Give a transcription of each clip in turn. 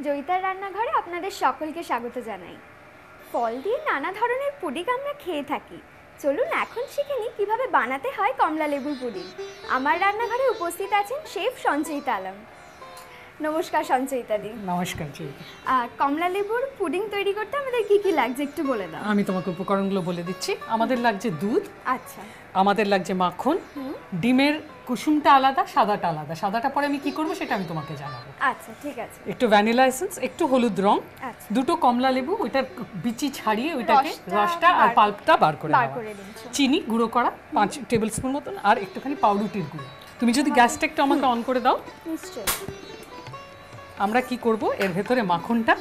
জয়িতার রান্নাঘরে আপনাদের সকলকে স্বাগত জানাই। ফল দিয়ে নানা ধরনের পুডিং আমরা খেয়ে থাকি। চলুন এখন শিখে নিই কীভাবে বানাতে হয় কমলা লেবুর পুডিং। আমার রান্নাঘরে উপস্থিত আছেন শেফ সঞ্চয়িতা আলম। নমস্কার সঞ্চয়িতা দি। নমস্কার। কমলা লেবুর পুডিং তৈরি করতে আমাদের কি কি লাগছে একটু বলে দাও। আমি তোমাকে উপকরণগুলো বলে দিচ্ছি। আমাদের লাগছে দুধ, আচ্ছা, আমাদের লাগছে মাখন, ডিমের কুসুমটা আলাদা, সাদাটা আলাদা। সাদাটা পরে আমি কি করব সেটা আমি তোমাকে জানাবো। আচ্ছা ঠিক আছে। একটু ভ্যানিলা এসেন্স, একটু হলুদ রং, আচ্ছা, দুটো কমলা লেবু, ওইটার বিচি ছাড়িয়ে ওইটাকে রসটা আর পাল্পটা বার করে নেওয়া, চিনি গুঁড়ো করা 5 টেবিল স্পুন মতন, আর একটুখানি পাউরুটির গুঁড়ো। তুমি যদি গ্যাসটা একটু আমাকে অন করে দাও। নিশ্চয়ই। আমরা কি করব, এর ভেতরে মাখনটা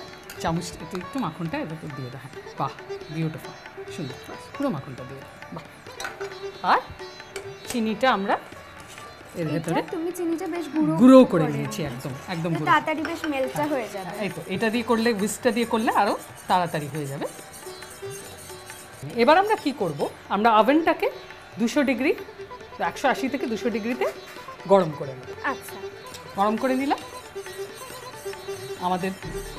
চামচ একটু মাখনটা এর ভেতর দিয়ে দাও। বাহ, বিউটিফুল, সুন্দর, পুরো মাখনটা দিয়ে দাও। বাহ। আর চিনিটা আমরা এর ভেতরে তুমি চিনিটা বেশ গুঁড়ো করে নিয়েছি, একদম গুঁড়ো, তাড়াতাড়ি বেশ মেল্টটা হয়ে যাবে। এই তো, এটা দিয়ে করলে, হুইস্কটা দিয়ে করলে আরো তাড়াতাড়ি হয়ে যাবে। এবার আমরা কি করব, আমরা ওভেনটাকে 200 ডিগ্রি, 180 থেকে 200 ডিগ্রিতে গরম করে নেব। আচ্ছা, গরম করে নিলাম। আমাদের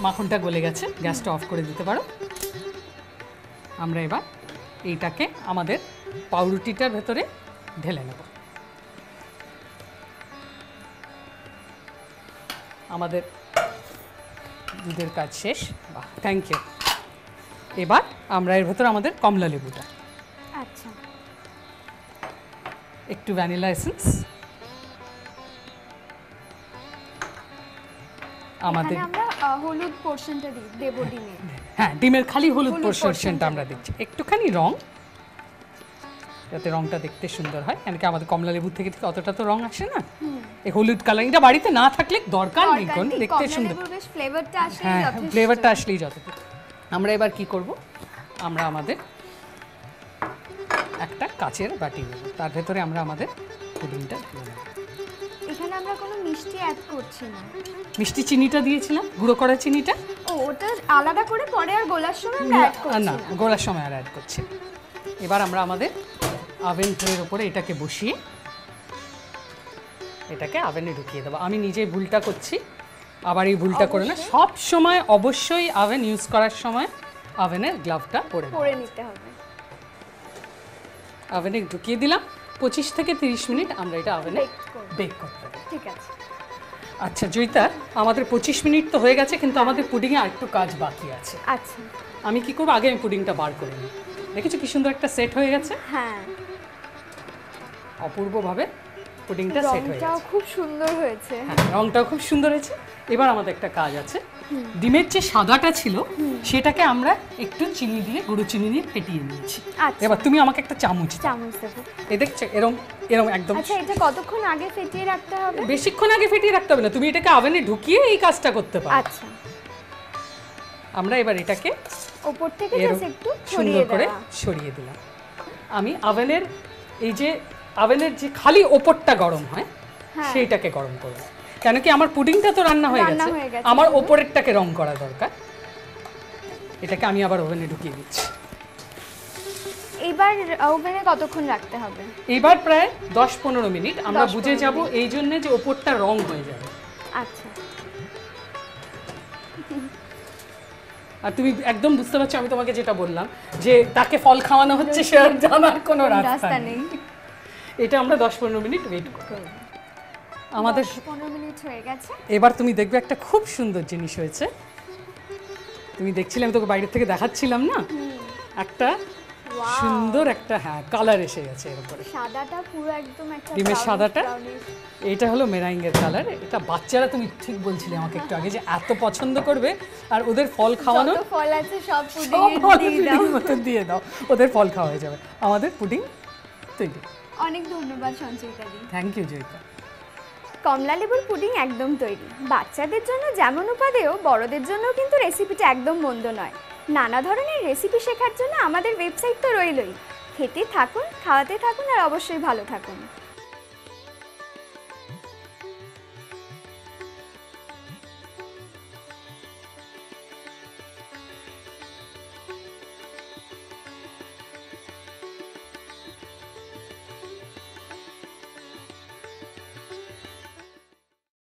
মাখনটা গলে গেছে, গ্যাসটা অফ করে দিতে পারো। আমরা এবার এইটাকে আমাদের পাউরুটিটার ভেতরে ঢেলে নেব। আমাদের দুধের কাজ শেষ। বাহ, থ্যাংক ইউ। এবার আমরা এর ভেতরে আমাদের কমলা লেবুটা, আচ্ছা, একটু ভ্যানিলা এসেন্স, আমাদের আমরা হলুদ পোরশনটা দেব ডিমে। হ্যাঁ, ডিমের খালি হলুদ পোরশনটা আমরা দিচ্ছি। একটুখানি রং, যাতে রংটা দেখতে সুন্দর হয়, কেন কি আমাদের কমলা লেবু থেকে অতটা তো রং আসে না। এই হলুদ কালারিংটা বাড়িতে না থাকলে দরকার নেই, কোন দেখতে সুন্দর, বেশ ফ্লেভারটা আসে, হ্যাঁ ফ্লেভারটা আসলেই যথেষ্ট। আমরা এবার কি করব, আমরা আমাদের একটা কাচের বাটি নেব, তার ভেতরে আমরা আমাদের পুডিংটা দিয়ে নেব। এখানে আমরা কোনো মিষ্টি অ্যাড করছি না। মিষ্টি চিনিটা দিয়েছিলাম, গুঁড়ো করা চিনিটা। ও, ওটা আলাদা করে পরে আর গোলার সময় আমরা অ্যাড করছি না, গোলার সময় আর অ্যাড করছি। এবার আমরা আমাদের ওভেন ট্রের উপরে এটাকে বসিয়ে এটাকে ওভেনে ঢুকিয়ে দেবো। আমি নিজেই ভুলটা করছি, আবার এই ভুলটা করে না। সব সময় অবশ্যই ওভেন ইউজ করার সময় ওভেনের গ্লাভটা পরে নিতে হবে। ওভেনে ঢুকিয়ে দিলাম। 25 থেকে 30 মিনিট আমরা এটা ওভেনে বেক করতে হবে। ঠিক আছে। আচ্ছা জয়িতা, আমাদের 25 মিনিট তো হয়ে গেছে, কিন্তু আমাদের পুডিংয়ে আরেকটু কাজ বাকি আছে। আচ্ছা, আমি কি করবো, আগে আমি পুডিংটা বার করে নিই। দেখেছো কি সুন্দর একটা সেট হয়ে গেছে? হ্যাঁ, অপূর্বভাবে পুডিংটা সেট হয়ে গেছে। রংটাও খুব সুন্দর হয়েছে। হ্যাঁ, রংটাও খুব সুন্দর হয়েছে। এবার আমাদের একটা কাজ আছে, ডিমের যে সাদাটা ছিল সেটাকে আমরা একটু চিনি দিয়ে, গুঁড়ো চিনি দিয়ে ফেটিয়ে নিয়েছি। এবার তুমি আমাকে একটা চামচ দেবো। এই দেখছো, এরকম একদম। আচ্ছা, এটা কতক্ষণ আগে ফেটিয়ে রাখতে হবে? বেশিক্ষণ আগে ফেটিয়ে রাখতে হবে না, তুমি এটাকে ওভেনে ঢুকিয়ে এই কাজটা করতে পারো। আচ্ছা, আমরা এবার এটাকে উপর থেকে জাস্ট একটু সুন্দর করে সরিয়ে দিলাম। আমি ওভেনের যে খালি ওপরটা গরম হয় সেইটাকে গরম করব, কেন কি আমার পুডিংটা তো রান্না হয়ে গেছে, আমার ওপরেরটাকে রং করা দরকার। এটাকে আমি আবার ওভেনে ঢুকিয়ে দিচ্ছি। এবার ওভেনে কতক্ষণ রাখতে হবে? এবার প্রায় 10-15 মিনিট। আমরা বুঝে যাব এই জন্য যে ওপরটা রং হয়ে যাবে। আচ্ছা, আর তুমি একদম বুঝতে পারছো আমি তোমাকে যেটা বললাম, যে তাকে ফল খাওয়ানো হচ্ছে সে আর জানার কোনো রাস্তা নেই। এটা আমরা 10-15 মিনিট ওয়েট করব। আমাদের 15 মিনিট হয়ে গেছে। এবার তুমি দেখবে একটা খুব সুন্দর জিনিস হয়েছে। তুমি দেখছিলে, আমি তোকে বাইরে থেকে দেখাচ্ছিলাম না, একটা সুন্দর একটা কালার এসে গেছে এর উপরে। সাদাটা পুরো একদম একটা ডিমের সাদাটা, এটা হলো মেরাইঙ্গের কালার। এটা বাচ্চারা, তুমি ঠিক বলছিলে আমাকে একটু আগে, যে এত পছন্দ করবে, আর ওদের ফল খাওয়ানো, যত ফল আছে সব পুডিং দিয়ে দাও, ওদের ফল খাওয়া হয়ে যাবে। আমাদের পুডিং তৈরি। অনেক ধন্যবাদ সঞ্চয়িতা দি। Thank you Jayita. কমলা লেবুর পুডিং একদম তৈরি। বাচ্চাদের জন্য যেমন উপাদেয়, বড়দের জন্য কিন্তু রেসিপিটা একদম মন্দ নয়। নানা ধরনের রেসিপি শেখার জন্য আমাদের ওয়েবসাইট তো রইলই। খেতে থাকুন, খাওয়াতে থাকুন, আর অবশ্যই ভালো থাকুন।